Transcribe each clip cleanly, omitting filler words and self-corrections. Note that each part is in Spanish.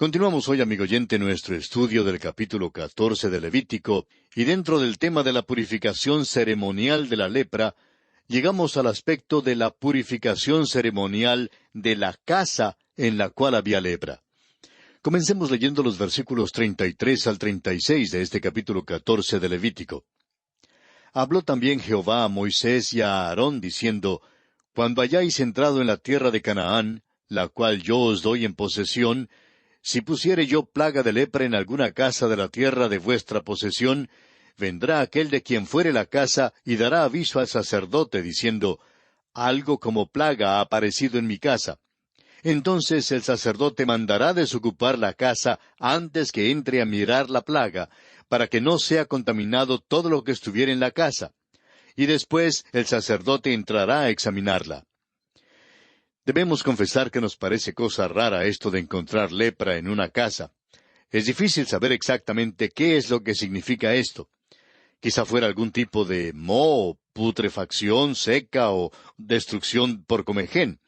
Continuamos hoy, amigo oyente, nuestro estudio del capítulo 14 de Levítico, y dentro del tema de la purificación ceremonial de la lepra, llegamos al aspecto de la purificación ceremonial de la casa en la cual había lepra. Comencemos leyendo los versículos 33 al 36 de este capítulo 14 de Levítico. Habló también Jehová a Moisés y a Aarón, diciendo, Cuando hayáis entrado en la tierra de Canaán, la cual yo os doy en posesión, si pusiere yo plaga de lepra en alguna casa de la tierra de vuestra posesión, vendrá aquel de quien fuere la casa y dará aviso al sacerdote, diciendo, Algo como plaga ha aparecido en mi casa. Entonces el sacerdote mandará desocupar la casa antes que entre a mirar la plaga, para que no sea contaminado todo lo que estuviera en la casa. Y después el sacerdote entrará a examinarla. Debemos confesar que nos parece cosa rara esto de encontrar lepra en una casa. Es difícil saber exactamente qué es lo que significa esto. Quizá fuera algún tipo de moho, putrefacción seca o destrucción por comején.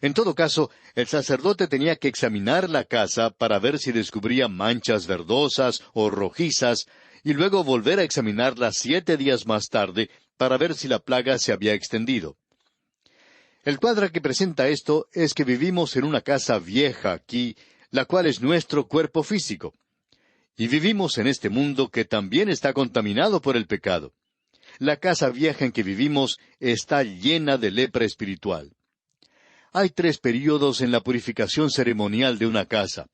En todo caso, el sacerdote tenía que examinar la casa para ver si descubría manchas verdosas o rojizas, y luego volver a examinarla 7 días más tarde para ver si la plaga se había extendido. El cuadro que presenta esto es que vivimos en una casa vieja aquí, la cual es nuestro cuerpo físico. Y vivimos en este mundo que también está contaminado por el pecado. La casa vieja en que vivimos está llena de lepra espiritual. Hay 3 períodos en la purificación ceremonial de una casa.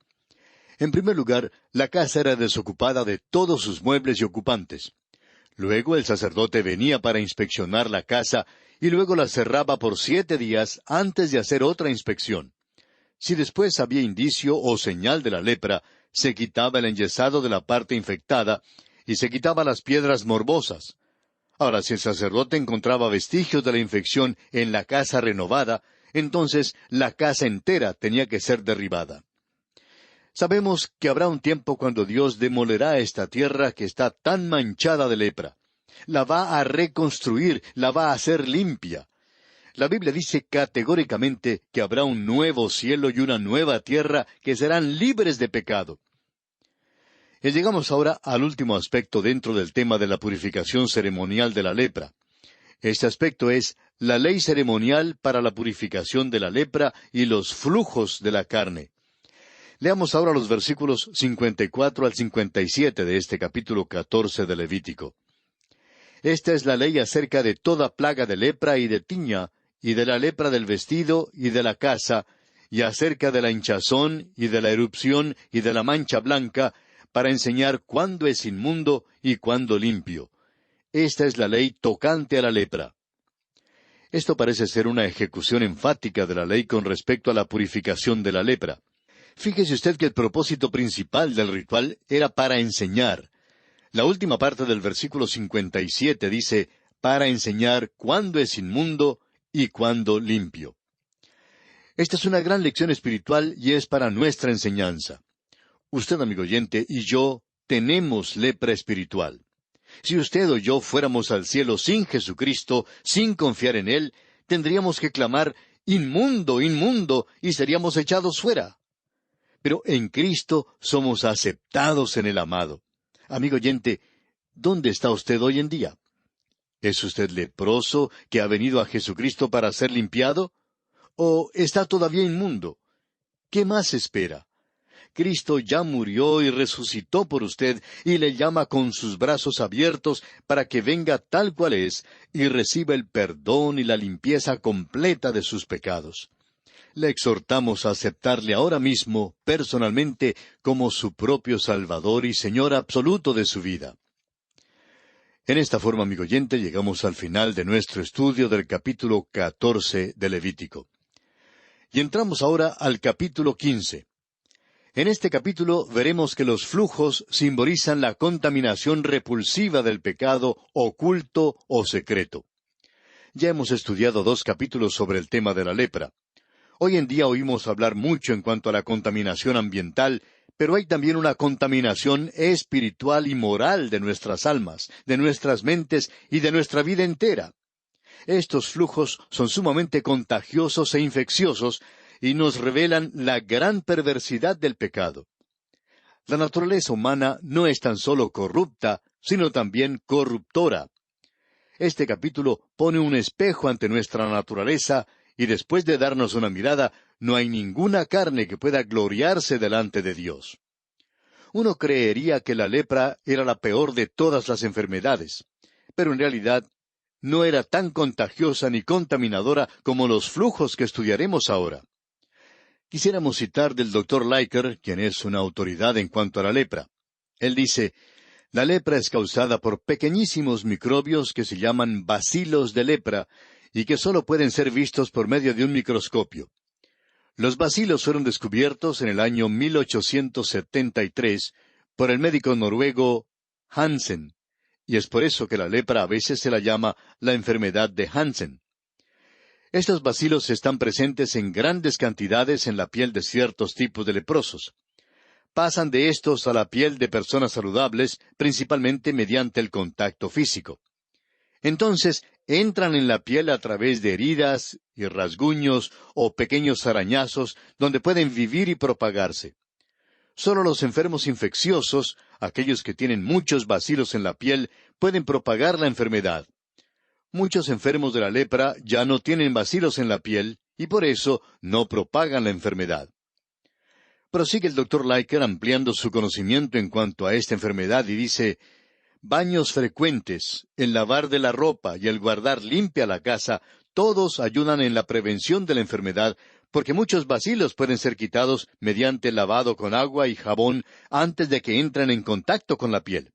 En primer lugar, la casa era desocupada de todos sus muebles y ocupantes. Luego el sacerdote venía para inspeccionar la casa y luego la cerraba por 7 días antes de hacer otra inspección. Si después había indicio o señal de la lepra, se quitaba el enyesado de la parte infectada y se quitaba las piedras morbosas. Ahora, si el sacerdote encontraba vestigios de la infección en la casa renovada, entonces la casa entera tenía que ser derribada. Sabemos que habrá un tiempo cuando Dios demolerá esta tierra que está tan manchada de lepra. La va a reconstruir, la va a hacer limpia. La Biblia dice categóricamente que habrá un nuevo cielo y una nueva tierra que serán libres de pecado. Y llegamos ahora al último aspecto dentro del tema de la purificación ceremonial de la lepra. Este aspecto es la ley ceremonial para la purificación de la lepra y los flujos de la carne. Leamos ahora los versículos 54 al 57 de este capítulo 14 de Levítico. Esta es la ley acerca de toda plaga de lepra y de tiña, y de la lepra del vestido y de la casa, y acerca de la hinchazón y de la erupción y de la mancha blanca, para enseñar cuándo es inmundo y cuándo limpio. Esta es la ley tocante a la lepra. Esto parece ser una ejecución enfática de la ley con respecto a la purificación de la lepra. Fíjese usted que el propósito principal del ritual era para enseñar. La última parte del versículo 57 dice, para enseñar cuándo es inmundo y cuándo limpio. Esta es una gran lección espiritual y es para nuestra enseñanza. Usted, amigo oyente, y yo tenemos lepra espiritual. Si usted o yo fuéramos al cielo sin Jesucristo, sin confiar en Él, tendríamos que clamar, inmundo, inmundo, y seríamos echados fuera. Pero en Cristo somos aceptados en el amado. Amigo oyente, ¿dónde está usted hoy en día? ¿Es usted leproso que ha venido a Jesucristo para ser limpiado? ¿O está todavía inmundo? ¿Qué más espera? Cristo ya murió y resucitó por usted y le llama con sus brazos abiertos para que venga tal cual es y reciba el perdón y la limpieza completa de sus pecados. Le exhortamos a aceptarle ahora mismo, personalmente, como su propio Salvador y Señor absoluto de su vida. En esta forma, amigo oyente, llegamos al final de nuestro estudio del capítulo 14 de Levítico. Y entramos ahora al capítulo 15. En este capítulo veremos que los flujos simbolizan la contaminación repulsiva del pecado oculto o secreto. Ya hemos estudiado 2 capítulos sobre el tema de la lepra. Hoy en día oímos hablar mucho en cuanto a la contaminación ambiental, pero hay también una contaminación espiritual y moral de nuestras almas, de nuestras mentes y de nuestra vida entera. Estos flujos son sumamente contagiosos e infecciosos y nos revelan la gran perversidad del pecado. La naturaleza humana no es tan solo corrupta, sino también corruptora. Este capítulo pone un espejo ante nuestra naturaleza, y después de darnos una mirada, no hay ninguna carne que pueda gloriarse delante de Dios. Uno creería que la lepra era la peor de todas las enfermedades, pero en realidad no era tan contagiosa ni contaminadora como los flujos que estudiaremos ahora. Quisiéramos citar del Dr. Leiker, quien es una autoridad en cuanto a la lepra. Él dice: la lepra es causada por pequeñísimos microbios que se llaman bacilos de lepra y que solo pueden ser vistos por medio de un microscopio. Los bacilos fueron descubiertos en el año 1873 por el médico noruego Hansen, y es por eso que la lepra a veces se la llama la enfermedad de Hansen. Estos bacilos están presentes en grandes cantidades en la piel de ciertos tipos de leprosos. Pasan de estos a la piel de personas saludables, principalmente mediante el contacto físico. Entonces, entran en la piel a través de heridas y rasguños o pequeños arañazos donde pueden vivir y propagarse. Solo los enfermos infecciosos, aquellos que tienen muchos bacilos en la piel, pueden propagar la enfermedad. Muchos enfermos de la lepra ya no tienen bacilos en la piel y por eso no propagan la enfermedad. Prosigue el Dr. Leiker ampliando su conocimiento en cuanto a esta enfermedad y dice: baños frecuentes, el lavar de la ropa y el guardar limpia la casa, todos ayudan en la prevención de la enfermedad, porque muchos bacilos pueden ser quitados mediante el lavado con agua y jabón antes de que entren en contacto con la piel.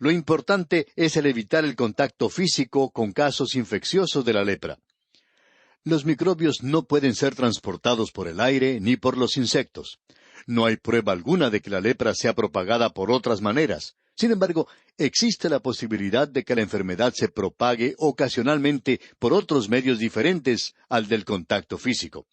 Lo importante es el evitar el contacto físico con casos infecciosos de la lepra. Los microbios no pueden ser transportados por el aire ni por los insectos. No hay prueba alguna de que la lepra sea propagada por otras maneras. Sin embargo, existe la posibilidad de que la enfermedad se propague ocasionalmente por otros medios diferentes al del contacto físico.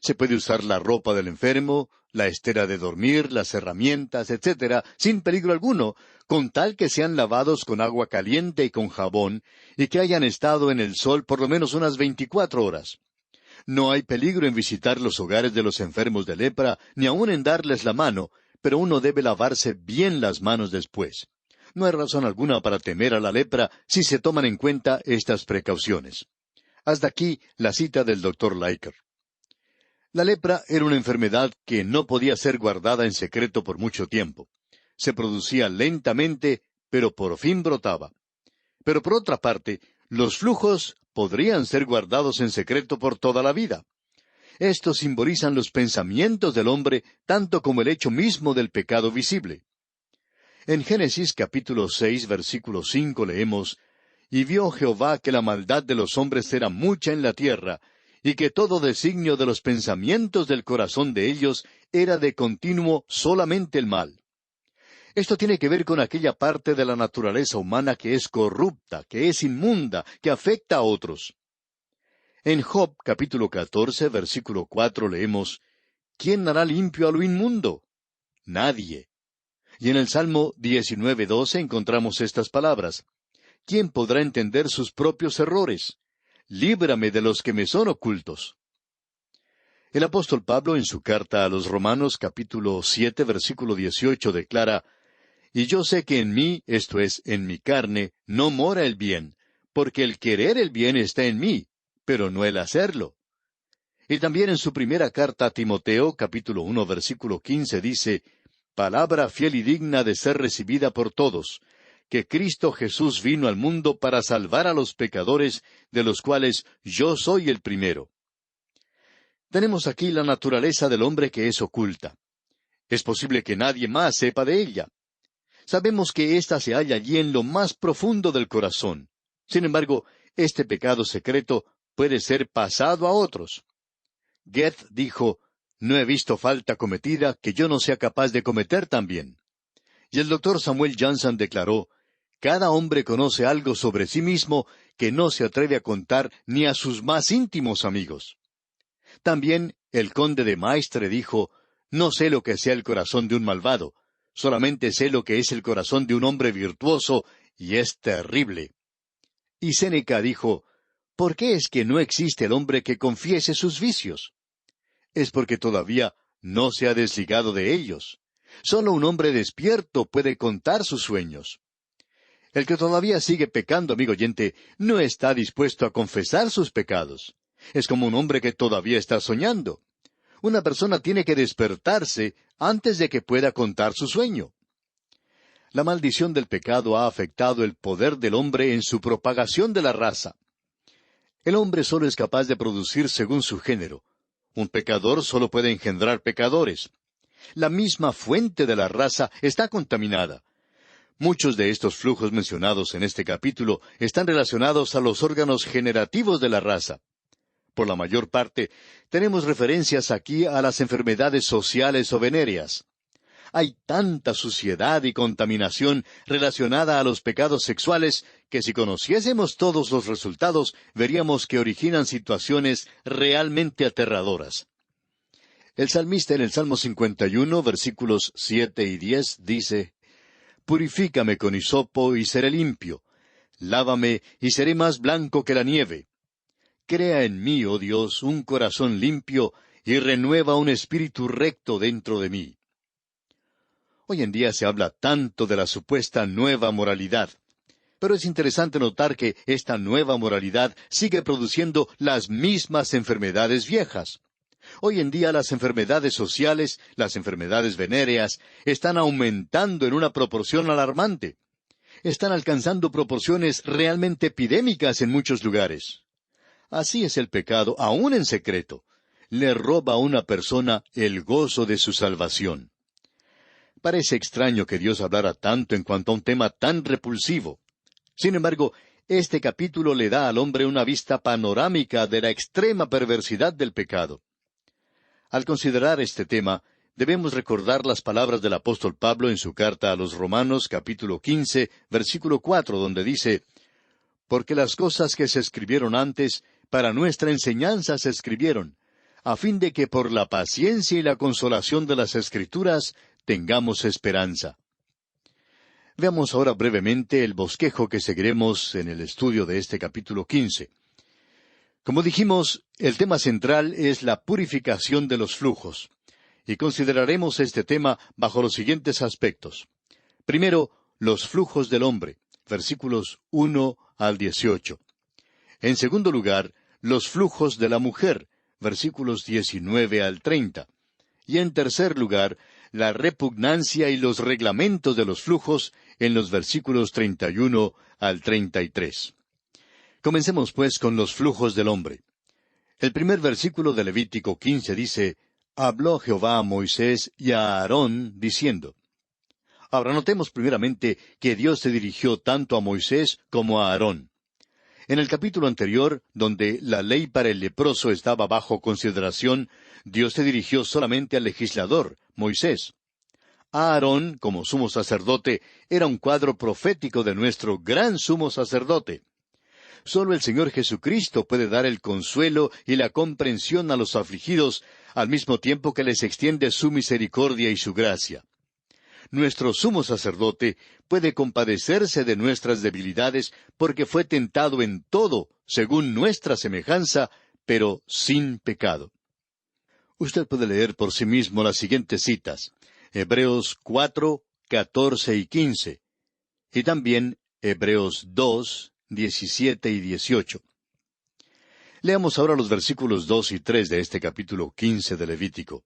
Se puede usar la ropa del enfermo, la estera de dormir, las herramientas, etcétera, sin peligro alguno, con tal que sean lavados con agua caliente y con jabón, y que hayan estado en el sol por lo menos unas 24 horas. No hay peligro en visitar los hogares de los enfermos de lepra, ni aun en darles la mano, pero uno debe lavarse bien las manos después. No hay razón alguna para temer a la lepra si se toman en cuenta estas precauciones. Hasta aquí la cita del Dr. Leiker. La lepra era una enfermedad que no podía ser guardada en secreto por mucho tiempo. Se producía lentamente, pero por fin brotaba. Pero por otra parte, los flujos podrían ser guardados en secreto por toda la vida. Estos simbolizan los pensamientos del hombre, tanto como el hecho mismo del pecado visible. En Génesis capítulo 6, versículo 5 leemos: y vio Jehová que la maldad de los hombres era mucha en la tierra, y que todo designio de los pensamientos del corazón de ellos era de continuo solamente el mal. Esto tiene que ver con aquella parte de la naturaleza humana que es corrupta, que es inmunda, que afecta a otros. En Job capítulo 14, versículo 4 leemos: ¿quién hará limpio a lo inmundo? Nadie. Y en el Salmo 19:12 encontramos estas palabras: ¿quién podrá entender sus propios errores? Líbrame de los que me son ocultos. El apóstol Pablo en su carta a los Romanos capítulo 7 versículo 18 declara: y yo sé que en mí, esto es, en mi carne, no mora el bien, porque el querer el bien está en mí, pero no el hacerlo. Y también en su primera carta a Timoteo capítulo 1 versículo 15 dice: palabra fiel y digna de ser recibida por todos, que Cristo Jesús vino al mundo para salvar a los pecadores, de los cuales yo soy el primero. Tenemos aquí la naturaleza del hombre que es oculta. Es posible que nadie más sepa de ella. Sabemos que ésta se halla allí en lo más profundo del corazón. Sin embargo, este pecado secreto puede ser pasado a otros. Goethe dijo: no he visto falta cometida que yo no sea capaz de cometer también. Y el Dr. Samuel Johnson declaró: cada hombre conoce algo sobre sí mismo que no se atreve a contar ni a sus más íntimos amigos. También el conde de Maistre dijo: no sé lo que sea el corazón de un malvado, solamente sé lo que es el corazón de un hombre virtuoso, y es terrible. Y Séneca dijo: ¿por qué es que no existe el hombre que confiese sus vicios? Es porque todavía no se ha desligado de ellos. Solo un hombre despierto puede contar sus sueños. El que todavía sigue pecando, amigo oyente, no está dispuesto a confesar sus pecados. Es como un hombre que todavía está soñando. Una persona tiene que despertarse antes de que pueda contar su sueño. La maldición del pecado ha afectado el poder del hombre en su propagación de la raza. El hombre solo es capaz de producir según su género. Un pecador solo puede engendrar pecadores. La misma fuente de la raza está contaminada. Muchos de estos flujos mencionados en este capítulo están relacionados a los órganos generativos de la raza. Por la mayor parte, tenemos referencias aquí a las enfermedades sociales o venéreas. Hay tanta suciedad y contaminación relacionada a los pecados sexuales que si conociésemos todos los resultados, veríamos que originan situaciones realmente aterradoras. El salmista en el Salmo 51, versículos 7 y 10, dice: Purifícame con hisopo y seré limpio. Lávame y seré más blanco que la nieve. Crea en mí, oh Dios, un corazón limpio y renueva un espíritu recto dentro de mí. Hoy en día se habla tanto de la supuesta nueva moralidad. Pero es interesante notar que esta nueva moralidad sigue produciendo las mismas enfermedades viejas. Hoy en día las enfermedades sociales, las enfermedades venéreas, están aumentando en una proporción alarmante. Están alcanzando proporciones realmente epidémicas en muchos lugares. Así es el pecado, aún en secreto. Le roba a una persona el gozo de su salvación. Parece extraño que Dios hablara tanto en cuanto a un tema tan repulsivo. Sin embargo, este capítulo le da al hombre una vista panorámica de la extrema perversidad del pecado. Al considerar este tema, debemos recordar las palabras del apóstol Pablo en su carta a los Romanos, capítulo 15, versículo 4, donde dice: Porque las cosas que se escribieron antes, para nuestra enseñanza se escribieron, a fin de que por la paciencia y la consolación de las Escrituras tengamos esperanza. Veamos ahora brevemente el bosquejo que seguiremos en el estudio de este capítulo 15. Como dijimos, el tema central es la purificación de los flujos, y consideraremos este tema bajo los siguientes aspectos. Primero, los flujos del hombre, versículos 1 al 18. En segundo lugar, los flujos de la mujer, versículos 19 al 30. Y en tercer lugar, la repugnancia y los reglamentos de los flujos en los versículos 31 al 33. Comencemos pues con los flujos del hombre. El primer versículo de Levítico 15 dice: Habló Jehová a Moisés y a Aarón, diciendo. Ahora notemos primeramente que Dios se dirigió tanto a Moisés como a Aarón. En el capítulo anterior, donde la ley para el leproso estaba bajo consideración, Dios se dirigió solamente al legislador, Moisés. Aarón, como sumo sacerdote, era un cuadro profético de nuestro gran sumo sacerdote. Solo el Señor Jesucristo puede dar el consuelo y la comprensión a los afligidos, al mismo tiempo que les extiende su misericordia y su gracia. Nuestro sumo sacerdote puede compadecerse de nuestras debilidades porque fue tentado en todo, según nuestra semejanza, pero sin pecado. Usted puede leer por sí mismo las siguientes citas: Hebreos 4, 14 y 15, y también Hebreos 2, 17 y 18. Leamos ahora los versículos 2 y 3 de este capítulo 15 de Levítico.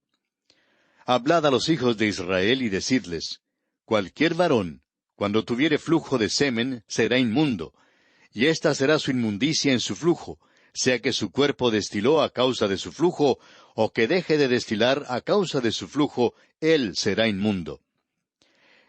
Hablad a los hijos de Israel y decidles: Cualquier varón, cuando tuviere flujo de semen, será inmundo, y esta será su inmundicia en su flujo, sea que su cuerpo destiló a causa de su flujo, o que deje de destilar a causa de su flujo, él será inmundo.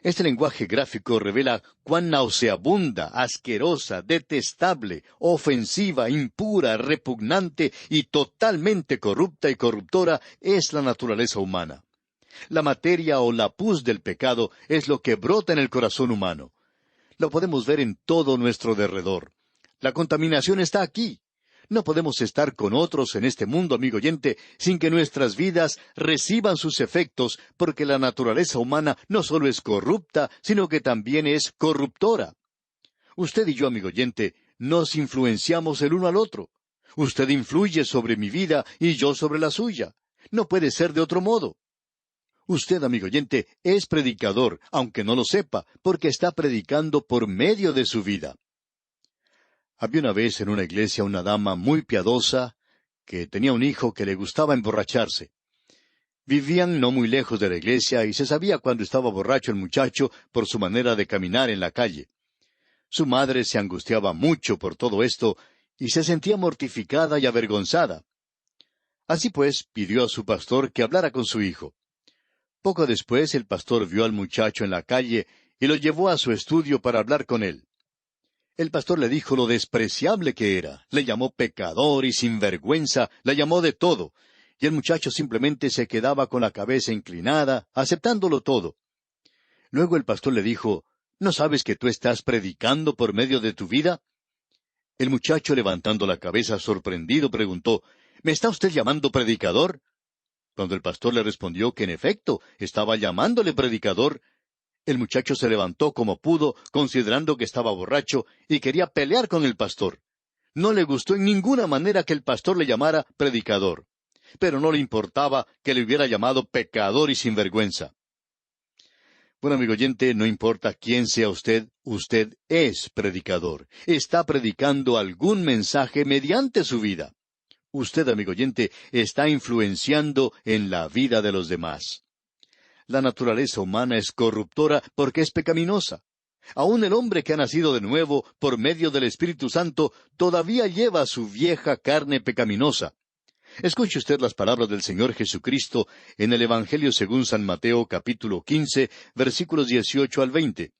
Este lenguaje gráfico revela cuán nauseabunda, asquerosa, detestable, ofensiva, impura, repugnante y totalmente corrupta y corruptora es la naturaleza humana. La materia o la pus del pecado es lo que brota en el corazón humano. Lo podemos ver en todo nuestro derredor. La contaminación está aquí. No podemos estar con otros en este mundo, amigo oyente, sin que nuestras vidas reciban sus efectos, porque la naturaleza humana no solo es corrupta, sino que también es corruptora. Usted y yo, amigo oyente, nos influenciamos el uno al otro. Usted influye sobre mi vida y yo sobre la suya. No puede ser de otro modo. Usted, amigo oyente, es predicador, aunque no lo sepa, porque está predicando por medio de su vida. Había una vez en una iglesia una dama muy piadosa que tenía un hijo que le gustaba emborracharse. Vivían no muy lejos de la iglesia y se sabía cuando estaba borracho el muchacho por su manera de caminar en la calle. Su madre se angustiaba mucho por todo esto y se sentía mortificada y avergonzada. Así pues, pidió a su pastor que hablara con su hijo. Poco después el pastor vio al muchacho en la calle y lo llevó a su estudio para hablar con él. El pastor le dijo lo despreciable que era, le llamó pecador y sinvergüenza, le llamó de todo, y el muchacho simplemente se quedaba con la cabeza inclinada, aceptándolo todo. Luego el pastor le dijo, ¿no sabes que tú estás predicando por medio de tu vida? El muchacho, levantando la cabeza sorprendido, preguntó, ¿me está usted llamando predicador? Cuando el pastor le respondió que en efecto estaba llamándole predicador, el muchacho se levantó como pudo, considerando que estaba borracho, y quería pelear con el pastor. No le gustó en ninguna manera que el pastor le llamara predicador, pero no le importaba que le hubiera llamado pecador y sinvergüenza. Bueno, amigo oyente, no importa quién sea usted, usted es predicador. Está predicando algún mensaje mediante su vida. Usted, amigo oyente, está influenciando en la vida de los demás. La naturaleza humana es corruptora porque es pecaminosa. Aun el hombre que ha nacido de nuevo por medio del Espíritu Santo todavía lleva su vieja carne pecaminosa. Escuche usted las palabras del Señor Jesucristo en el Evangelio según San Mateo capítulo 15, versículos 18 al 20.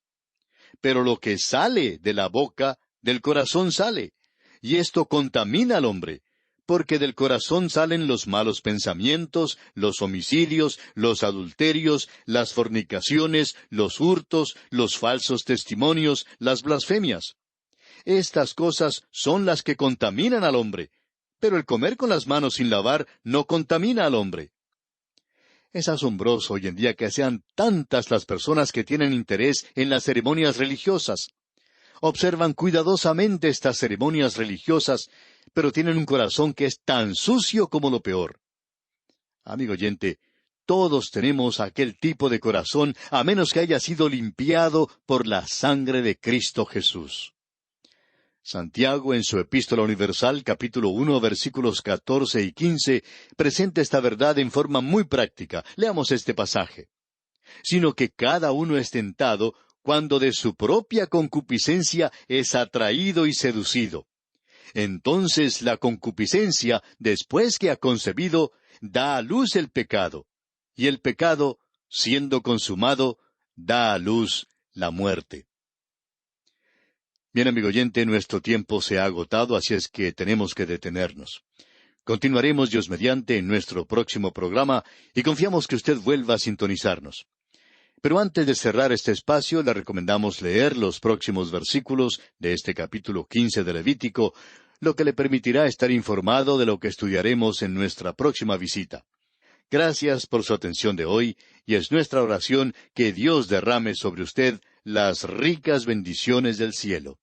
Pero lo que sale de la boca, del corazón sale, y esto contamina al hombre, porque del corazón salen los malos pensamientos, los homicidios, los adulterios, las fornicaciones, los hurtos, los falsos testimonios, las blasfemias. Estas cosas son las que contaminan al hombre, pero el comer con las manos sin lavar no contamina al hombre. Es asombroso hoy en día que sean tantas las personas que tienen interés en las ceremonias religiosas. Observan cuidadosamente estas ceremonias religiosas, pero tienen un corazón que es tan sucio como lo peor. Amigo oyente, todos tenemos aquel tipo de corazón, a menos que haya sido limpiado por la sangre de Cristo Jesús. Santiago, en su Epístola Universal, capítulo 1, versículos 14 y 15, presenta esta verdad en forma muy práctica. Leamos este pasaje. Sino que cada uno es tentado cuando de su propia concupiscencia es atraído y seducido. Entonces la concupiscencia, después que ha concebido, da a luz el pecado. Y el pecado, siendo consumado, da a luz la muerte. Bien, amigo oyente, nuestro tiempo se ha agotado, así es que tenemos que detenernos. Continuaremos, Dios mediante, en nuestro próximo programa y confiamos que usted vuelva a sintonizarnos. Pero antes de cerrar este espacio, le recomendamos leer los próximos versículos de este capítulo 15 de Levítico, lo que le permitirá estar informado de lo que estudiaremos en nuestra próxima visita. Gracias por su atención de hoy, y es nuestra oración que Dios derrame sobre usted las ricas bendiciones del cielo.